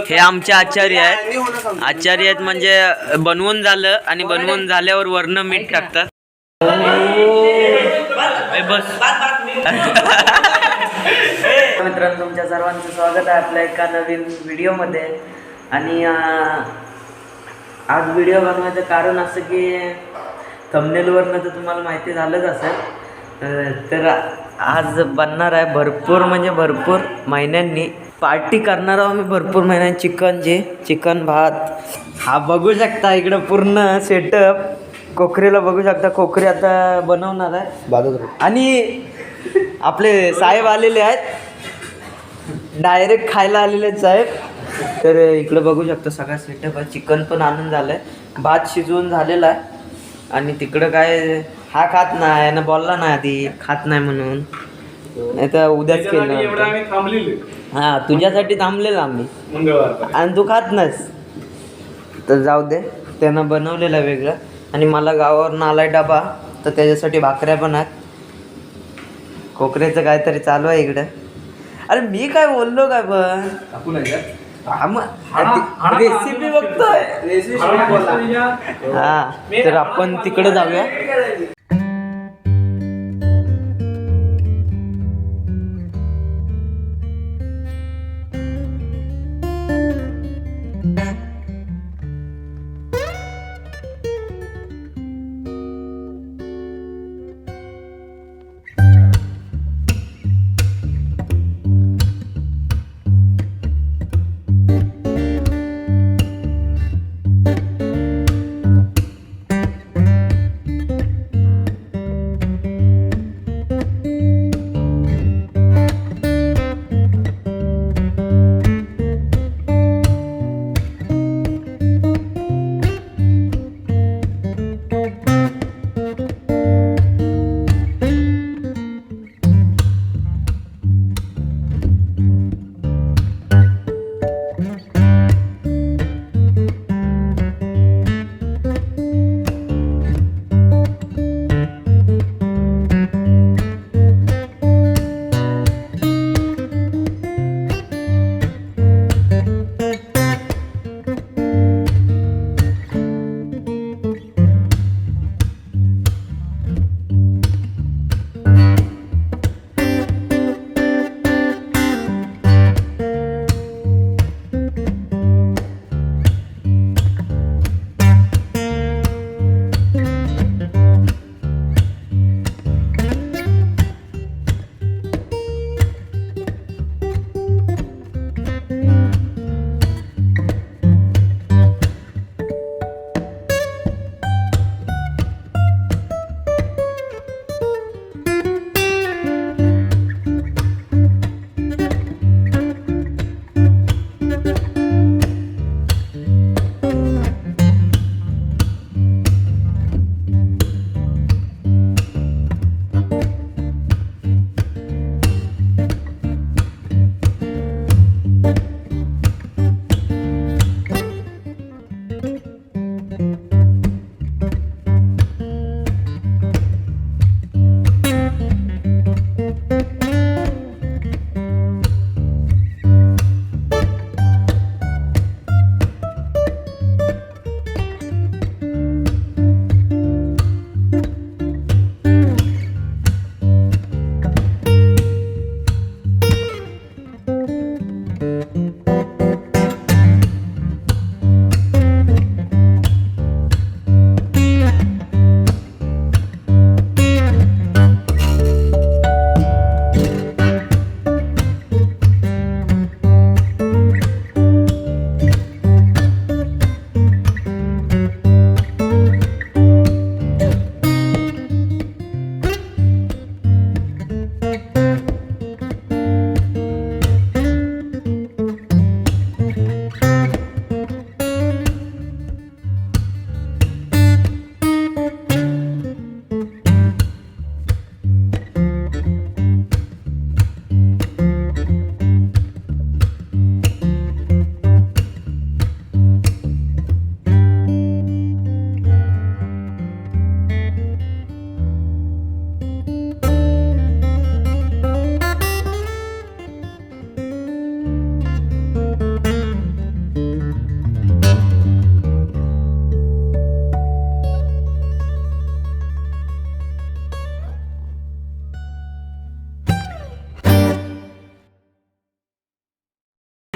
हे आमचे आचार्य आहेत. आचार्य आहेत म्हणजे बनवून झालं आणि बनवून झाल्यावर वरनं मीठ टाकतात. बस मित्रांनो, तुमच्या सर्वांचं स्वागत आहे आपल्या एका नवीन व्हिडिओमध्ये. आणि आज व्हिडिओ बनवायचं कारण असं की थंबनेलवरनं तर तुम्हाला माहिती झालंच असेल. तर आज बनणार आहे भरपूर म्हणजे भरपूर महिन्यांनी पार्टी करणार आहोत मी. भरपूर महिन्यांनी चिकन भात. हा बघू शकता इकडं पूर्ण सेटअप. कोकरीला बघू शकता, कोकरी आता बनवणार आहे. आणि आपले साहेब आलेले आहेत, डायरेक्ट खायला आलेले आहेत साहेब. तर इकडं बघू शकता सगळा सेटअप आहे. चिकन पण आणून झालं आहे, भात शिजवून झालेला आहे. आणि तिकडं काय हा खात नाही ना, बोलला नाही आधी खात नाही म्हणून, नाही तर उद्याच केलं. हा तुझ्यासाठी थांबलेलं आम्ही मंगळवार, आणि तू खात नाहीस तर जाऊ दे. त्यानं बनवलेलं वेगळं. आणि मला गावावरून आलाय डबा, तर त्याच्यासाठी भाकऱ्या पण आहेत. कोकऱ्याचं काहीतरी चालू आहे इकडं. अरे मी काय बोललो काय पण रेसिपी बघतोय. हा तर आपण तिकडे जाऊया.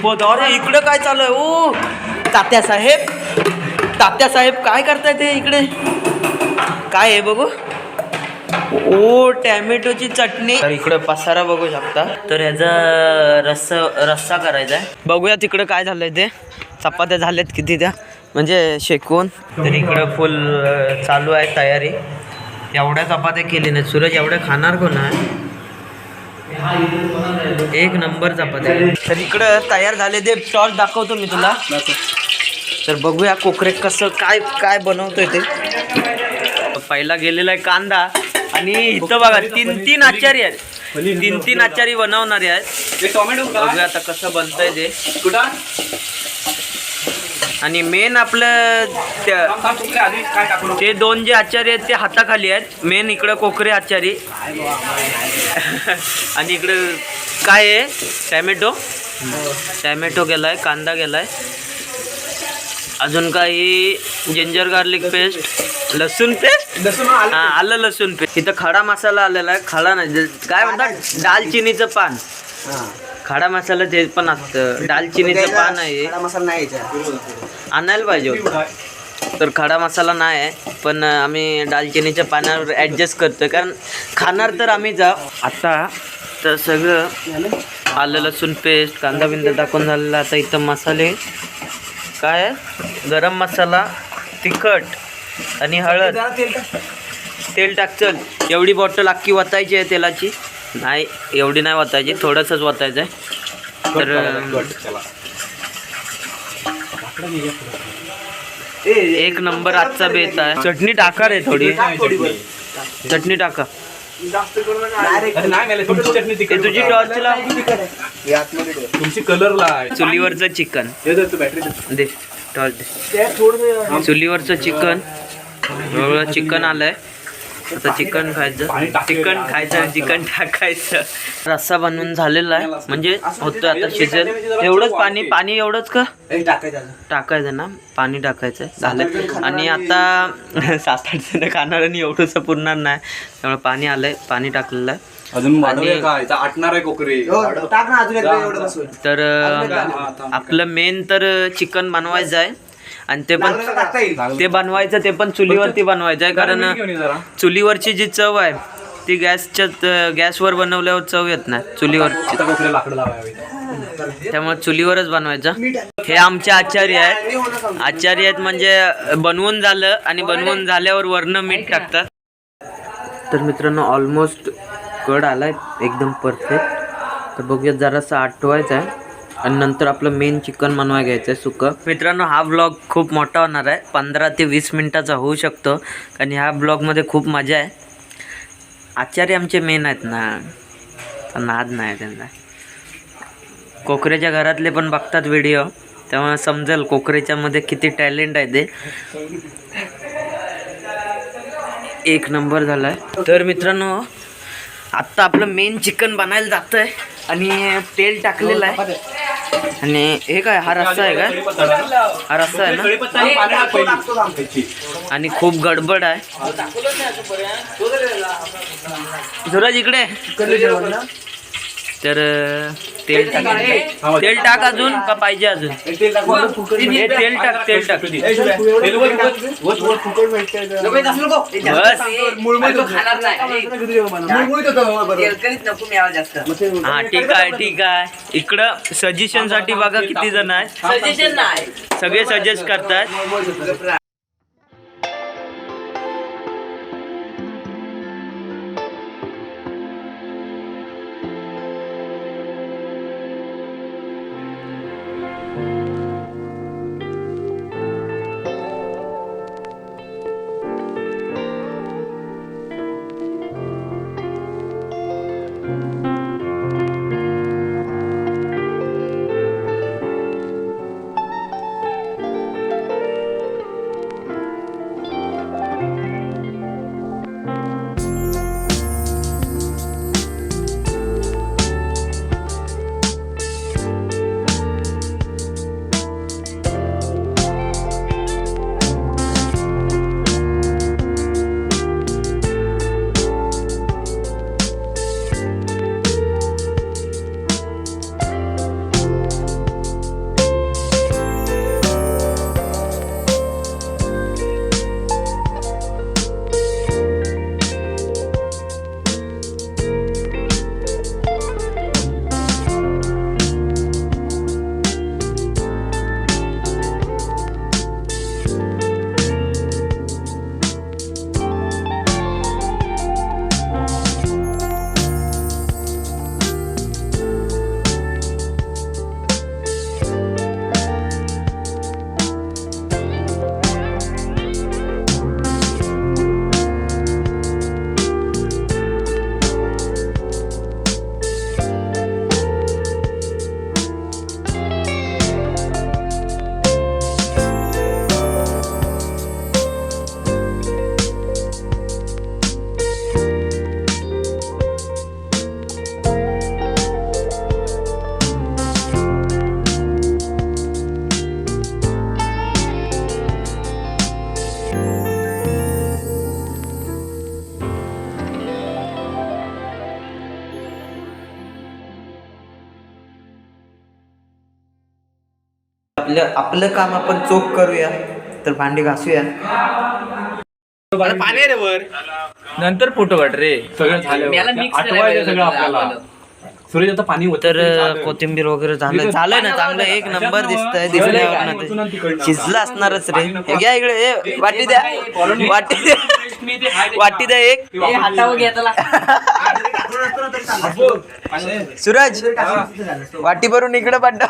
अरे इकडे काय चालू आहे? ओ तात्यासाहेब, तात्यासाहेब काय करताय ते इकडे? काय आहे बघू? ओ टॅमॅटोची चटणी. तर इकडे पसारा बघू शकता. तर ह्याचा रस्सा करायचा आहे. बघूया तिकडे काय झालंय ते. चपात्या झाल्यात किती त्या, म्हणजे शेकून. तर इकडं फुल चालू आहे तयारी. एवढ्या चपात्या केली नाही सूरज, एवढ्या खाणार कोण आहे? एक नंबर चपात्या. तर इकडं तयार झाले ते टॉर्च दाखवतो मी तुला. तर बघूया कोकरे कसं काय काय बनवतोय ते. पहिला गेलेला आहे कांदा. आणि इथं बघा तीन आचारी आहेत. तीन आचारी बनवणारे आहेत. बघूया आता कसं बनतंय ते. आणि मेन आपलं ते दोन जे आचारी आहेत ते हाताखाली आहेत. मेन इकडं कोकरे आचारी. आणि इकडं काय आहे? टॅमॅटो गेलाय, कांदा गेलाय, अजून काही जिंजर गार्लिक पेस्ट, लसूण पेस्ट, हां आलं लसूण पेस्ट. इथं खडा मसाला आलेला आहे. खडा नाही काय म्हणतात, दालचिनीचं पान. खडा मसाला ते पण असतं. दालचिनीचं पान आहे, आणायला पाहिजे होतं. तर खडा मसाला नाही आहे, पण आम्ही दालचिनीच्या पानावर ॲडजस्ट करतो, कारण खाणार तर आम्हीच आहोत. आता तर सगळं आलं लसूण पेस्ट, कांदा बिंदा टाकून झालेलं. आता इथं मसाले काय आहे? गरम मसाला, तिखट आणि हळद. तेल टाक. चल एवढी बॉटल अख्खी वतायची आहे तेलाची. नाही एवढी नाही वतायची, थोडंसंच वतायचं आहे. तर एक नंबर आजचा बेत आहे. चटणी टाका रे थोडी, चटणी टाका. तुझी टॉर्चला तुमची कलरला चुलीवरचं चिकन दे, टॉर्च दे. चुलीवरचं चिकन आलंय. आता चिकन खायचं, चिकन टाकायचं. रस्सा बनवून झालेला आहे, म्हणजे होतं आता शिजेल. एवढंच पाणी एवढंच का टाकायचं ना? पाणी टाकायचं झालं. आणि आता 7-8 जण खाणार आणि एवढंसं पुरणार नाही, त्यामुळे पाणी आलंय, पाणी टाकलेलं आहे. अजून आटणार आहे कोकरे. तर आपलं मेन तर चिकन बनवायचं आहे. आणि ते बनवायचं ते पण चुलीवरती बनवायचं आहे, कारण चुलीवरची जी चव आहे ती गॅसवर बनवल्यावर चव येत नाही चुलीवरची. त्यामुळे चुलीवरच बनवायचं. हे आमचे आचार्य आहेत म्हणजे बनवून झालं आणि बनवून झाल्यावर वरनं मीठ टाकतात. तर मित्रांनो ऑलमोस्ट कड आलाय एकदम परफेक्ट. तर बघूया, जरासं आठवायचं आहे आणि नंतर आपलं मेन चिकन बनवायला घ्यायचं आहे सुकं. मित्रांनो हा ब्लॉग खूप मोठा होणार आहे, 15 ते 20 मिनटाचा होऊ शकतो, कारण ह्या ब्लॉगमध्ये खूप मजा आहे. आचार्य आमचे मेन आहेत ना, तर नाद नाही त्यांना. कोकरेच्या घरातले पण बघतात व्हिडिओ, त्यामुळे समजेल कोकरेच्यामध्ये किती टॅलेंट आहे ते. एक नंबर झाला आहे. तर मित्रांनो आत्ता आपलं मेन चिकन बनायला जातं आहे आणि तेल टाकलेलं आहे. आणि हे काय, हा रस्सा आहे काय? हा रस्सा आहे ना. आणि खूप गडबड आहे. सूरज इकडे. तर तेल टाक अजून का पाहिजे अजून? तेल टाक. हा ठीक आहे. इकडं सजेशन साठी बघा किती जण आहेत, सगळे सजेस्ट करतात. आपलं काम आपण चोख करूया. तर भांडी घासूया. पाणी रे वर नंतर फोटो काढ रे सगळं झालं आठवायचं सगळं आपल्याला. सूर्य आता पाणी होतं तर कोथिंबीर वगैरे झालंय ना चांगलं. एक नंबर दिसतंय दिसण्यावर. शिजलं असणारच रे. हे घ्या इकडे. हे वाटी द्या. वाटी द्या एक. सूरज वाटी भरून इकडे पाठव.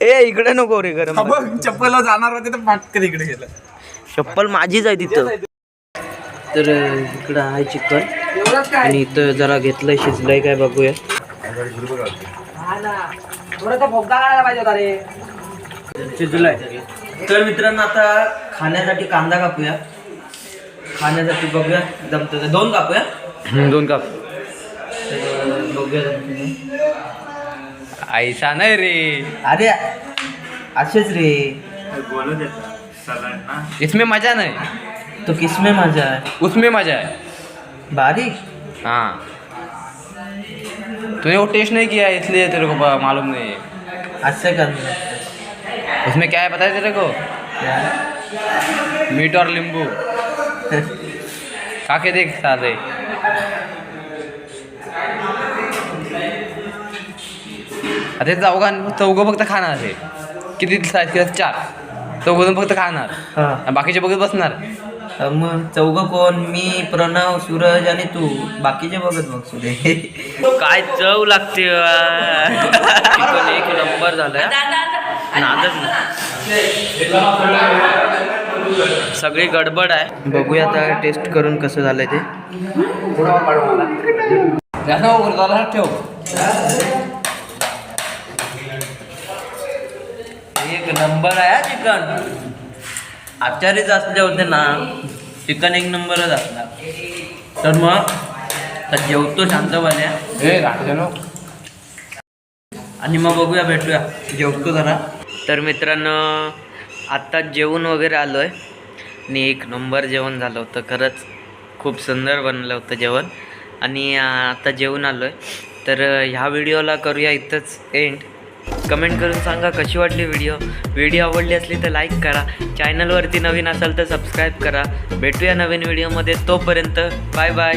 ए इकडे नको रे गरम. चप्पल जाणार होते तर फाटकन इकडे गेलं. चप्पल माझीच आहे तिथं. तर इकडं आहे चिकन आणि इथं जरा घेतलंय शिजलंय काय बघूया. शिजलंय. तर मित्रांनो आता खाण्यासाठी कांदा कापूया. खाण्यासाठी बघूया जमतं तर 2 कापूया. 2 काप. तर बघूया ऐसा नाही रे. अरे असेच रे. इसमें मजा नहीं तो किसमें मजा है. उसमें मजा है. बारीक. हाँ तूने वो टेस्ट नहीं किया इसलिए तेरे को मालूम नहीं है. असं कर. उसमें क्या है पता है तेरे को. मीठ और नींबू खा के देख साले. अरे चौघं फक्त खाणार आहे. किती 4 चौघं फक्त खाणार. हा. बाकीचे बघत बसणार. मग 4 कोण. मी, प्रणव, सूरज आणि तू. बाकीचे बघत बघ सुरे. काय चव लागते. चिकन एक नंबर झालाय. नादच नाही. सगळी गडबड आहे. बघूया आता टेस्ट करून कसं झालंय ते. ठेव. एक नंबर आहे चिकन. आचार्यच असले होते ना चिकन एक नंबरच असणार. तर मग तर जेवतो शांतपणे आणि मग बघूया भेटूया. जेवतो जरा. तर मित्रांनो आत्ता जेवण वगैरे आलो आहे आणि एक नंबर जेवण झालं होतं. खरंच खूप सुंदर बनलं होतं जेवण. आणि आता जेवून आलो आहे. तर ह्या व्हिडिओला करूया इथंच एंड. कमेंट करून सांगा कशी वाटली व्हिडिओ आवडली असली तर लाईक करा. चॅनलवरती नवीन असाल तर सबस्क्राईब करा. भेटूया नवीन व्हिडिओमध्ये. तोपर्यंत बाय बाय.